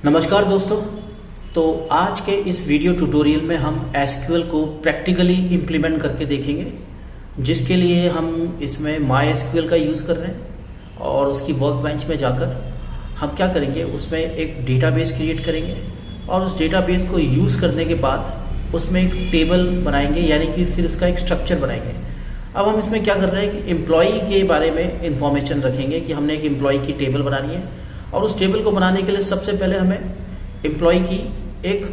नमस्कार दोस्तों। तो आज के इस वीडियो ट्यूटोरियल में हम एसक्यूएल को प्रैक्टिकली इम्प्लीमेंट करके देखेंगे, जिसके लिए हम इसमें माई एसक्यूएल का यूज़ कर रहे हैं और उसकी वर्क बेंच में जाकर हम क्या करेंगे, उसमें एक डेटाबेस क्रिएट करेंगे और उस डेटाबेस को यूज़ करने के बाद उसमें एक टेबल बनाएंगे, यानी कि फिर उसका एक स्ट्रक्चर बनाएंगे। अब हम इसमें क्या कर रहे हैं कि एम्प्लॉई के बारे में इंफॉर्मेशन रखेंगे कि हमने एक एम्प्लॉई की टेबल बनानी है और उस टेबल को बनाने के लिए सबसे पहले हमें एम्प्लॉय की एक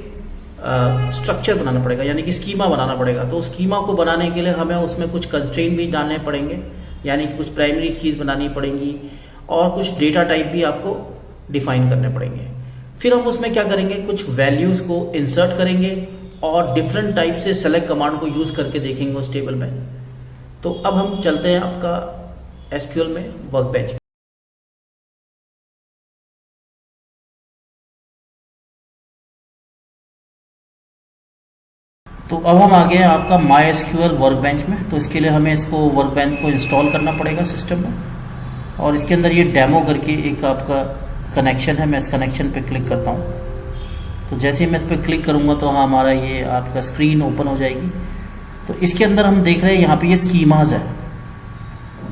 स्ट्रक्चर बनाना पड़ेगा, यानी कि स्कीमा बनाना पड़ेगा। तो स्कीमा को बनाने के लिए हमें उसमें कुछ कंस्ट्रेंट भी डालने पड़ेंगे, यानी कि कुछ प्राइमरी कीज बनानी पड़ेंगी और कुछ डेटा टाइप भी आपको डिफाइन करने पड़ेंगे। फिर हम उसमें क्या करेंगे, कुछ वैल्यूज को इंसर्ट करेंगे और डिफरेंट टाइप से सेलेक्ट कमांड को यूज करके देखेंगे उस टेबल में। तो अब हम चलते हैं आपका एसक्यूएल में वर्क बेंच। तो अब हम आ गए हैं आपका माई एसक्यूएल वर्क बेंच में। तो इसके लिए हमें इसको वर्क बेंच को इंस्टॉल करना पड़ेगा सिस्टम में, और इसके अंदर ये डेमो करके एक आपका कनेक्शन है। मैं इस कनेक्शन पे क्लिक करता हूँ। तो जैसे ही मैं इस पर क्लिक करूँगा तो हमारा ये आपका स्क्रीन ओपन हो जाएगी। तो इसके अंदर हम देख रहे हैं यहाँ पे ये स्कीमाज है।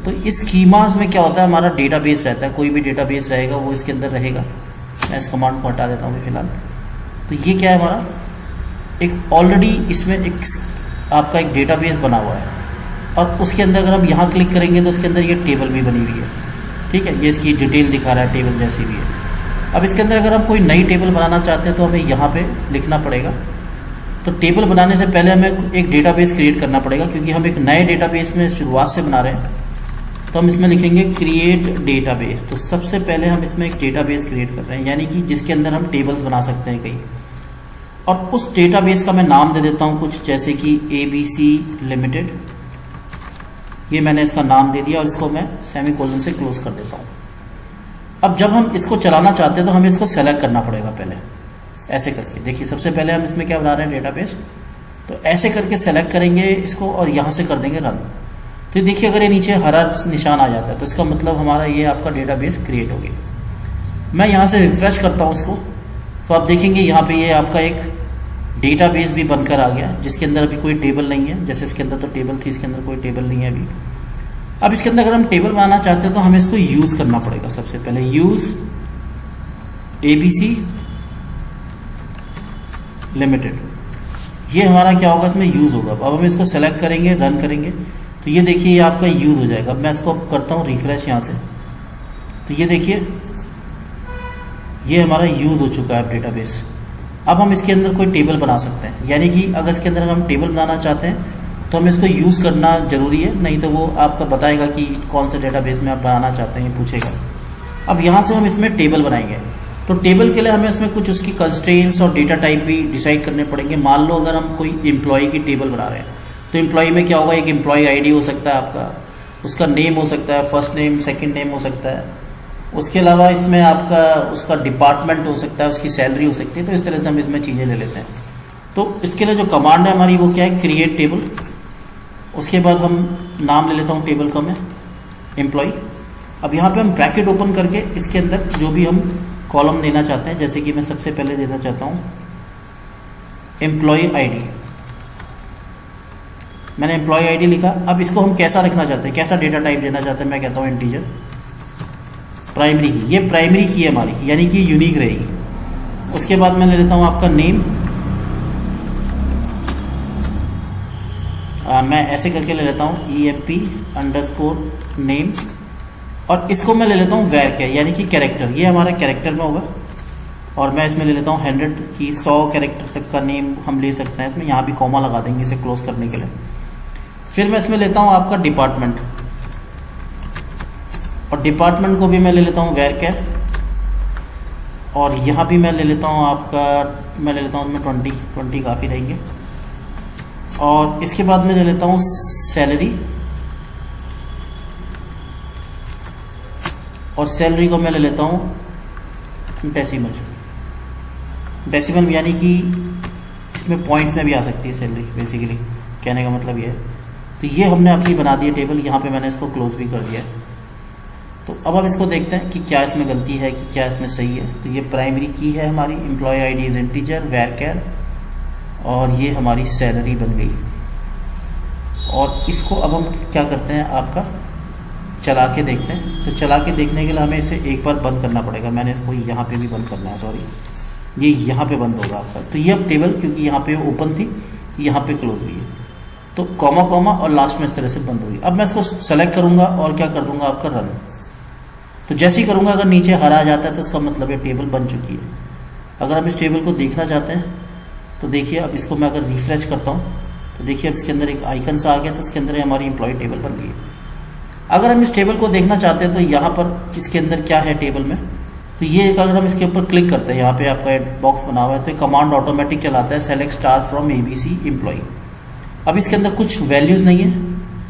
तो इस स्कीमाज में क्या होता है, हमारा डेटाबेस रहता है, कोई भी डेटाबेस रहेगा वो इसके अंदर रहेगा। मैं इस कमांड को हटा देता हूँ फिलहाल। तो ये क्या है, हमारा एक ऑलरेडी इसमें एक आपका एक डेटाबेस बना हुआ है और उसके अंदर अगर हम यहाँ क्लिक करेंगे तो उसके अंदर ये टेबल भी बनी हुई है। ठीक है, ये इसकी डिटेल दिखा रहा है, टेबल जैसी भी है। अब इसके अंदर अगर हम कोई नई टेबल बनाना चाहते हैं तो हमें यहाँ पे लिखना पड़ेगा। तो टेबल बनाने से पहले हमें एक डेटाबेस क्रिएट करना पड़ेगा, क्योंकि हम एक नए डेटाबेस में शुरुआत से बना रहे हैं। तो हम इसमें लिखेंगे क्रिएट डेटाबेस। तो सबसे पहले हम इसमें एक डेटाबेस क्रिएट कर रहे हैं, यानी कि जिसके अंदर हम टेबल्स बना सकते हैं कई। और उस डेटाबेस का मैं नाम दे देता हूं कुछ, जैसे कि ABC लिमिटेड। ये मैंने इसका नाम दे दिया और इसको मैं सेमीकोलन से क्लोज कर देता हूं। अब जब हम इसको चलाना चाहते हैं तो हमें इसको सेलेक्ट करना पड़ेगा पहले, ऐसे करके। देखिए, सबसे पहले हम इसमें क्या बना रहे हैं, डेटाबेस। तो ऐसे करके सेलेक्ट करेंगे इसको और यहां से कर देंगे रन। तो देखिए, अगर ये नीचे हरा निशान आ जाता है तो इसका मतलब हमारा ये आपका डेटाबेस क्रिएट हो गया। मैं यहां से रिफ्रेश करता हूं इसको, तो आप देखेंगे यहाँ पे ये आपका एक डेटाबेस भी बनकर आ गया, जिसके अंदर अभी कोई टेबल नहीं है। जैसे इसके अंदर तो टेबल थी, इसके अंदर कोई टेबल नहीं है अभी। अब इसके अंदर अगर हम टेबल बनाना चाहते हैं तो हमें इसको यूज करना पड़ेगा। सबसे पहले यूज ABC लिमिटेड, ये हमारा क्या होगा, इसमें यूज होगा। अब हम इसको सेलेक्ट करेंगे, रन करेंगे तो ये देखिए ये आपका यूज हो जाएगा। अब मैं इसको करता हूँ रिफ्रेश यहाँ से, तो ये देखिए ये हमारा यूज हो चुका है डेटाबेस। अब हम इसके अंदर कोई टेबल बना सकते हैं, यानी कि अगर इसके अंदर हम टेबल बनाना चाहते हैं तो हमें इसको यूज करना जरूरी है, नहीं तो वो आपका बताएगा कि कौन से डेटाबेस में आप बनाना चाहते हैं, ये पूछेगा। अब यहाँ से हम इसमें टेबल बनाएंगे। तो टेबल के लिए हमें इसमें कुछ उसकी कंस्ट्रेंट्स और डेटा टाइप भी डिसाइड करने पड़ेंगे। मान लो अगर हम कोई एम्प्लॉय की टेबल बना रहे हैं तो एम्प्लॉय में क्या होगा, एक एम्प्लॉय ID हो सकता है आपका, उसका नेम हो सकता है, फर्स्ट नेम सेकेंड नेम हो सकता है। उसके अलावा इसमें आपका उसका डिपार्टमेंट हो सकता है, उसकी सैलरी हो सकती है। तो इस तरह से हम इसमें चीज़ें ले लेते हैं। तो इसके लिए जो कमांड है हमारी वो क्या है, क्रिएट टेबल। उसके बाद हम नाम ले लेता हूँ टेबल का मैं, एम्प्लॉय। अब यहाँ पे हम ब्रैकेट ओपन करके इसके अंदर जो भी हम कॉलम देना चाहते हैं, जैसे कि मैं सबसे पहले देना चाहता हूँ एम्प्लॉय ID। मैंने एम्प्लॉय ID लिखा। अब इसको हम कैसा रखना चाहते हैं, कैसा डेटा टाइप देना चाहते हैं, मैं कहता हूँ इंटीजर प्राइमरी की। ये प्राइमरी की है हमारी, यानी कि यूनिक रहेगी। उसके बाद मैं ले लेता हूं आपका नेम। मैं ऐसे करके ले लेता हूं EMP_name, और इसको मैं ले लेता हूं var, यानी कि कैरेक्टर। ये हमारा कैरेक्टर में होगा। और मैं इसमें ले लेता हूं 100 की 100 कैरेक्टर तक का नेम हम ले सकते हैं इसमें। यहाँ भी कॉमा लगा देंगे इसे क्लोज करने के लिए। फिर मैं इसमें लेता हूं आपका डिपार्टमेंट, और डिपार्टमेंट को भी मैं ले लेता हूँ var। और यहाँ भी मैं ले लेता हूँ आपका, मैं ले लेता हूँ उसमें 20 काफ़ी रहेंगे। और इसके बाद मैं ले लेता हूँ सैलरी, और सैलरी को मैं ले लेता हूँ डेसिमल, यानी कि इसमें पॉइंट्स में भी आ सकती है सैलरी, बेसिकली कहने का मतलब ये है। तो ये हमने अपनी बना दी है टेबल। यहाँ पे मैंने इसको क्लोज भी कर दिया है। तो अब हम इसको देखते हैं कि क्या इसमें गलती है कि क्या इसमें सही है। तो ये प्राइमरी की है हमारी, एम्प्लॉय आईडी इज इंटीजर वैरचर, और ये हमारी सैलरी बन गई। और इसको अब हम क्या करते हैं, आपका चला के देखते हैं। तो चला के देखने के लिए हमें इसे एक बार बंद करना पड़ेगा। मैंने इसको यहाँ पे भी बंद करना है, सॉरी, ये यहाँ पे बंद होगा आपका। तो ये अब टेबल, क्योंकि यहाँ पे ओपन थी, यहाँ पे क्लोज हुई है, तो कॉमा कॉमा और लास्ट में इस तरह से बंद हुई। अब मैं इसको सेलेक्ट करूंगा और क्या कर दूंगा, आपका रन। तो जैसे ही करूंगा, अगर नीचे हरा जाता है तो इसका मतलब ये टेबल बन चुकी है। अगर हम इस टेबल को देखना चाहते हैं तो देखिए, अब इसको मैं अगर रिफ्रेश करता हूँ तो देखिए अब इसके अंदर एक आइकन सा आ गया, तो इसके अंदर हमारी एम्प्लॉय टेबल बन गई है। अगर हम इस टेबल को देखना चाहते हैं तो यहाँ पर इसके अंदर क्या है टेबल में, तो ये अगर हम इसके ऊपर क्लिक करते हैं, यहाँ पे आपका एक बॉक्स बना हुआ है, तो कमांड ऑटोमेटिक चलाता है, select star from ABC employ. अब इसके अंदर कुछ वैल्यूज़ नहीं है,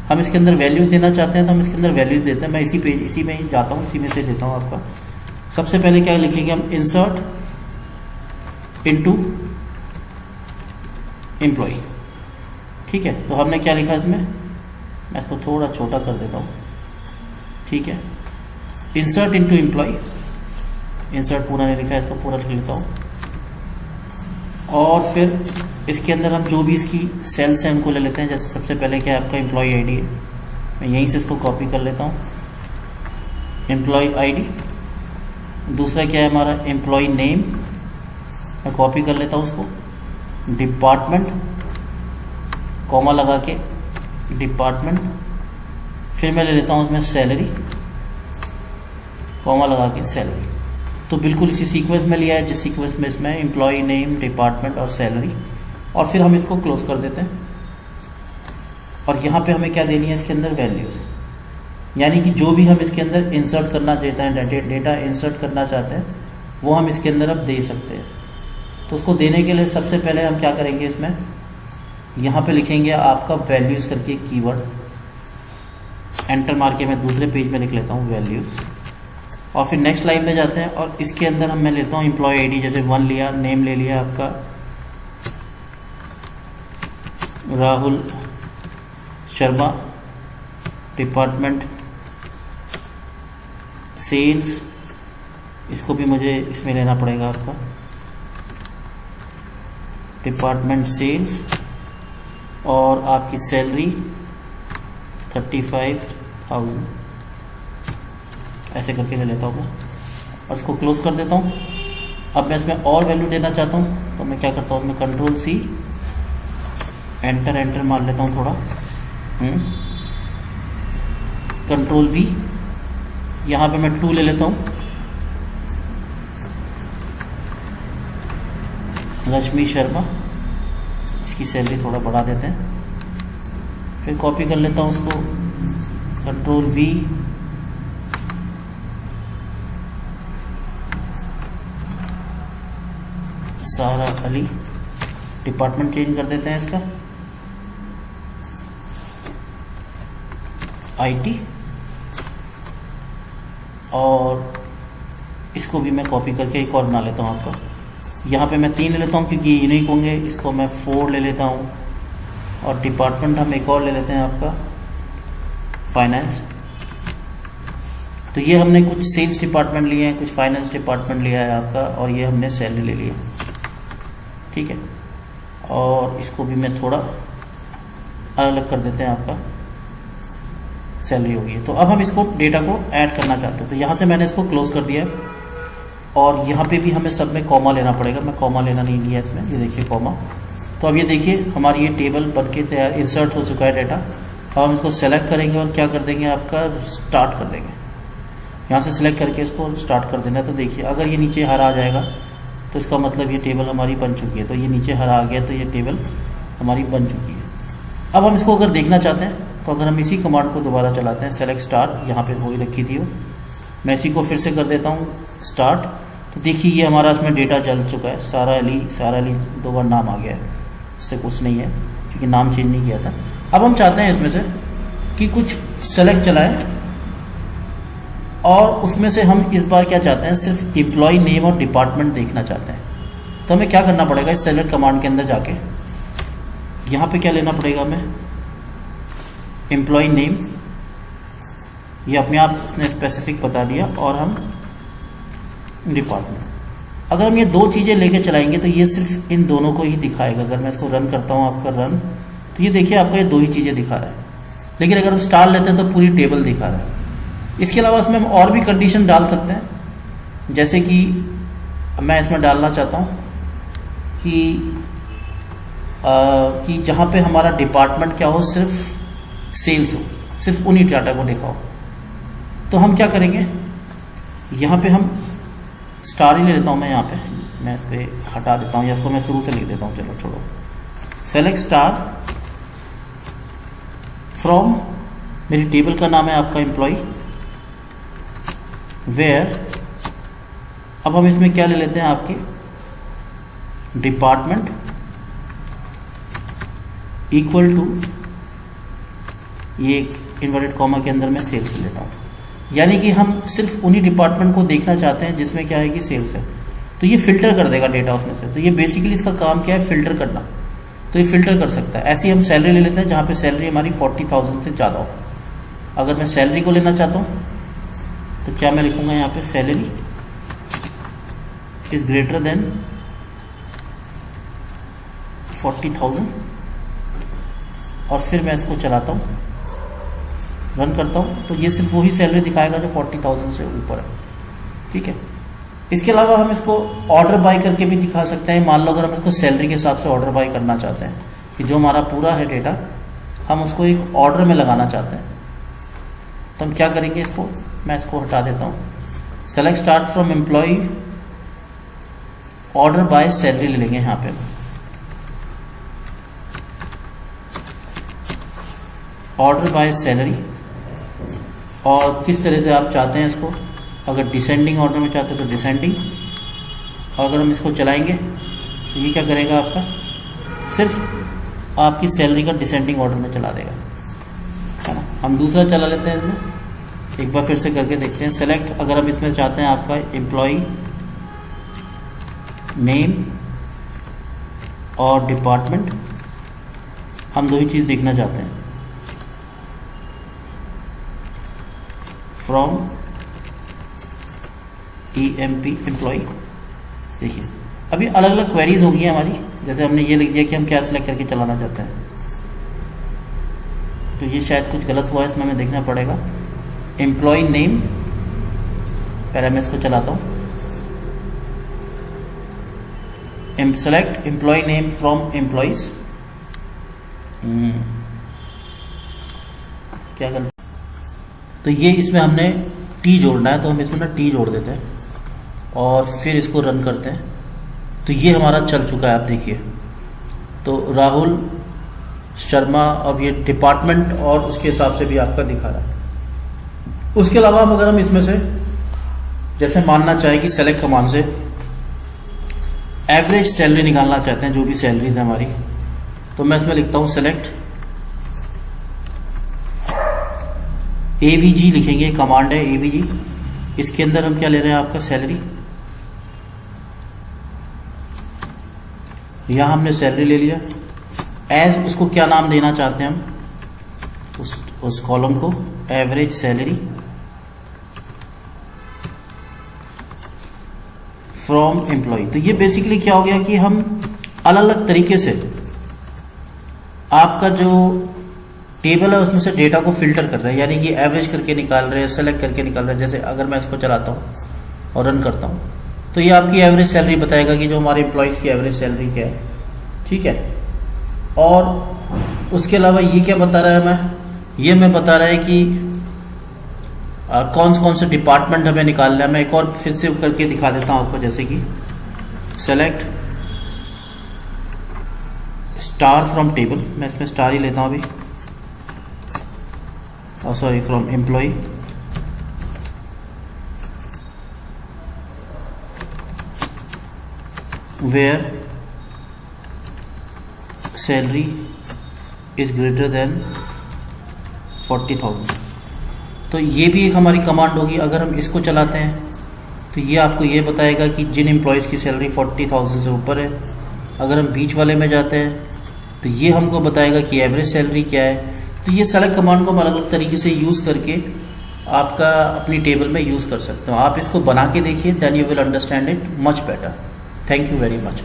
हम इसके अंदर वैल्यूज़ देना चाहते हैं तो हम इसके अंदर वैल्यूज़ देते हैं। मैं इसी में ही जाता हूँ, इसी में से देता हूँ आपका। सबसे पहले क्या लिखेंगे हम, इंसर्ट इनटू एम्प्लॉय। ठीक है, तो हमने क्या लिखा इसमें, मैं इसको थोड़ा छोटा कर देता हूँ। ठीक है, इंसर्ट इनटू एम्प्लॉय, इंसर्ट पूरा नहीं लिखा है, इसको पूरा लिख लेता हूँ। और फिर इसके अंदर हम जो भी इसकी सेल्स हैं उनको ले लेते हैं। जैसे सबसे पहले क्या है, आपका एम्प्लॉय आईडी है, मैं यहीं से इसको कॉपी कर लेता हूँ, एम्प्लॉय आईडी। दूसरा क्या है हमारा, एम्प्लॉय नेम, मैं कॉपी कर लेता हूँ उसको। डिपार्टमेंट, कॉमा लगा के डिपार्टमेंट, फिर मैं ले लेता हूँ उसमें सैलरी, कॉमा लगा के सैलरी। तो बिल्कुल इसी सीक्वेंस में लिया है जिस सीक्वेंस में इसमें एम्प्लॉय नेम, डिपार्टमेंट और सैलरी। और फिर हम इसको क्लोज कर देते हैं। और यहाँ पे हमें क्या देनी है, इसके अंदर वैल्यूज़, यानी कि जो भी हम इसके अंदर इंसर्ट करना चाहते हैं, डेटा इंसर्ट करना चाहते हैं, वो हम इसके अंदर अब दे सकते हैं। तो उसको देने के लिए सबसे पहले हम क्या करेंगे, इसमें यहाँ पे लिखेंगे आपका वैल्यूज़ करके कीवर्ड, एंटर मार के मैं दूसरे पेज में लिख लेता हूँ वैल्यूज़। और फिर नेक्स्ट लाइन में जाते हैं और इसके अंदर मैं लेता हूँ एम्प्लॉय आईडी, जैसे 1 लिया, नेम ले लिया आपका राहुल शर्मा, डिपार्टमेंट सेल्स, इसको भी मुझे इसमें लेना पड़ेगा आपका, डिपार्टमेंट सेल्स। और आपकी सैलरी 35,000, ऐसे करके ले लेता हूँ मैं और इसको क्लोज कर देता हूँ। अब मैं इसमें और वैल्यू देना चाहता हूँ तो मैं क्या करता हूँ, मैं कंट्रोल C, एंटर मार लेता हूँ थोड़ा, कंट्रोल V, यहाँ पे मैं 2 ले लेता हूँ, रश्मि शर्मा, इसकी सैलरी थोड़ा बढ़ा देते हैं। फिर कॉपी कर लेता हूँ उसको, कंट्रोल V, सारा अली, डिपार्टमेंट चेंज कर देते हैं इसका, IT। और इसको भी मैं कॉपी करके एक और बना लेता हूँ आपका। यहाँ पे मैं 3 ले लेता हूँ क्योंकि यूनिक होंगे, इसको मैं 4 ले लेता हूँ। और डिपार्टमेंट हम एक और ले लेते हैं आपका फाइनेंस। तो ये हमने कुछ सेल्स डिपार्टमेंट लिए हैं, कुछ फाइनेंस डिपार्टमेंट लिया है आपका, और ये हमने सैलरी ले लिया। ठीक है, और इसको भी मैं थोड़ा अलग अलग कर देते हैं, आपका सैलरी हो गई है। तो अब हम इसको डेटा को ऐड करना चाहते हैं, तो यहाँ से मैंने इसको क्लोज कर दिया। और यहाँ पे भी हमें सब में कॉमा लेना पड़ेगा, मैं कॉमा लेना नहीं लिया इसमें, ये देखिए कॉमा। तो अब ये देखिए हमारी ये टेबल बनके तैयार, इंसर्ट हो चुका है डेटा। अब हम इसको सेलेक्ट करेंगे और क्या कर देंगे, आपका स्टार्ट कर देंगे। यहाँ से सिलेक्ट करके इसको स्टार्ट कर देना। तो देखिए अगर ये नीचे हरा आ जाएगा तो इसका मतलब ये टेबल हमारी बन चुकी है। तो ये नीचे हरा आ गया तो ये टेबल हमारी बन चुकी है। अब हम इसको अगर देखना चाहते हैं तो अगर हम इसी कमांड को दोबारा चलाते हैं, सेलेक्ट स्टार, यहाँ पे हो ही रखी थी वो, मैं इसी को फिर से कर देता हूँ स्टार्ट। तो देखिए ये हमारा इसमें डेटा चल चुका है, सारा अली 2 बार नाम आ गया है, इससे कुछ नहीं है क्योंकि नाम चेंज नहीं किया था। अब हम चाहते हैं इसमें से कि कुछ सेलेक्ट चलाएं और उसमें से हम इस बार क्या चाहते हैं, सिर्फ एम्प्लॉय नेम और डिपार्टमेंट देखना चाहते हैं। तो हमें क्या करना पड़ेगा, इस सेलेक्ट कमांड के अंदर जाके यहाँ पे क्या लेना पड़ेगा हमें, एम्प्लॉय नेम, ये अपने आप उसने स्पेसिफिक बता दिया। और हम डिपार्टमेंट, अगर हम ये दो चीज़ें लेके चलाएंगे तो ये सिर्फ इन दोनों को ही दिखाएगा। अगर मैं इसको रन करता हूँ आपका रन, तो ये देखिए आपका ये दो ही चीज़ें दिखा रहा है। लेकिन अगर हम स्टार लेते हैं तो पूरी टेबल दिखा रहा है। इसके अलावा इसमें हम और भी कंडीशन डाल सकते हैं, जैसे कि मैं इसमें डालना चाहता हूँ कि जहाँ पे हमारा डिपार्टमेंट क्या हो, सिर्फ सेल्स हो, सिर्फ उन्हीं डाटा को दिखाओ। तो हम क्या करेंगे, यहाँ पे हम स्टार ही ले लेता हूँ मैं। यहाँ पे मैं इस पर हटा देता हूँ, या इसको मैं शुरू से लिख देता हूँ। चलो छोड़ो, सेलेक्ट स्टार फ्रॉम, मेरी टेबल का नाम है आपका एम्प्लॉय, वेयर, अब हम इसमें क्या ले लेते हैं आपके डिपार्टमेंट इक्वल टू, ये एक इन्वर्टेड कॉमा के अंदर मैं सेल्स ले लेता हूँ। यानी कि हम सिर्फ उन्हीं डिपार्टमेंट को देखना चाहते हैं जिसमें क्या है कि सेल्स है। तो ये फिल्टर कर देगा डेटा उसमें से। तो ये बेसिकली इसका काम क्या है, फिल्टर करना। तो ये फिल्टर कर सकता है। ऐसे ही हम सैलरी ले लेते हैं जहाँ पे सैलरी हमारी 40,000 से ज़्यादा हो। अगर मैं सैलरी को लेना चाहता हूँ तो क्या मैं लिखूँगा यहाँ पे, सैलरी इज ग्रेटर देन 40,000, और फिर मैं इसको चलाता हूँ, रन करता हूँ, तो ये सिर्फ वही सैलरी दिखाएगा जो 40,000 से ऊपर है। ठीक है। इसके अलावा हम इसको ऑर्डर बाय करके भी दिखा सकते हैं। मान लो अगर हम इसको सैलरी के हिसाब से ऑर्डर बाय करना चाहते हैं, कि जो हमारा पूरा है डेटा हम उसको एक ऑर्डर में लगाना चाहते हैं, तो हम क्या करेंगे, इसको मैं इसको हटा देता हूँ। Select start from employ, order by salary ले लेंगे यहाँ पे, ऑर्डर बाय सैलरी। और किस तरह से आप चाहते हैं इसको, अगर डिसेंडिंग ऑर्डर में चाहते हैं तो डिसेंडिंग, और अगर हम इसको चलाएंगे तो ये क्या करेगा, आपका सिर्फ आपकी सैलरी का डिसेंडिंग ऑर्डर में चला देगा, है ना। हम दूसरा चला लेते हैं, इसमें एक बार फिर से करके देखते हैं। सेलेक्ट, अगर हम इसमें चाहते हैं आपका एम्प्लॉय नेम और डिपार्टमेंट, हम दो ही चीज़ देखना चाहते हैं, फ्रॉम EMP एम्प्लॉय। देखिए अभी अलग अलग क्वेरीज होंगी हमारी, जैसे हमने ये लिख दिया कि हम क्या सिलेक्ट करके चलाना चाहते हैं, तो ये शायद कुछ गलत हुआ है, इसमें हमें देखना पड़ेगा। एम्प्लॉय नेम, पहले मैं इसको चलाता हूँ, select employ name from employees, क्या कर, तो ये इसमें हमने टी जोड़ना है, तो हम इसमें ना टी जोड़ देते हैं और फिर इसको रन करते हैं। तो ये हमारा चल चुका है, आप देखिए। तो राहुल शर्मा, अब ये डिपार्टमेंट और उसके हिसाब से भी आपका दिखा रहा है। उसके अलावा अगर हम इसमें से जैसे मानना चाहे कि सेलेक्ट कमांड से एवरेज सैलरी निकालना चाहते हैं, जो भी सैलरीज है हमारी, तो मैं इसमें लिखता हूं सेलेक्ट AVG, लिखेंगे, कमांड है AVG। इसके अंदर हम क्या ले रहे हैं, आपका सैलरी, यहां हमने सैलरी ले लिया। एज, उसको क्या नाम देना चाहते हैं हम उस कॉलम को, एवरेज सैलरी फ्रॉम एम्प्लॉय। तो ये बेसिकली क्या हो गया कि हम अलग अलग तरीके से आपका जो टेबल है उसमें से डेटा को फिल्टर कर रहे हैं, यानी कि एवरेज करके निकाल रहे हैं, सेलेक्ट करके निकाल रहे हैं। जैसे अगर मैं इसको चलाता हूँ और रन करता हूँ तो ये आपकी एवरेज सैलरी बताएगा कि जो हमारे एम्प्लॉयज की एवरेज सैलरी क्या है। ठीक है। और उसके अलावा ये क्या बता रहा है हमें, ये हमें बता रहा है कि कौन से डिपार्टमेंट हमें निकालना है। मैं एक और फिर से करके दिखा देता हूँ आपको, जैसे कि सेलेक्ट स्टार फ्रॉम टेबल, मैं इसमें स्टार ही लेता हूँ अभी, sorry, from employ, where salary is greater than 40,000। तो ये भी एक हमारी कमांड होगी। अगर हम इसको चलाते हैं तो ये आपको ये बताएगा कि जिन एम्प्लॉयज़ की सैलरी 40,000 से ऊपर है। अगर हम बीच वाले में जाते हैं तो ये हमको बताएगा कि एवरेज सैलरी क्या है। तो ये सेलेक्ट कमांड को हम अलग अलग तरीके से यूज़ करके आपका अपनी टेबल में यूज़ कर सकते हो। आप इसको बना के देखिए, then you will understand it much better. Thank you very much.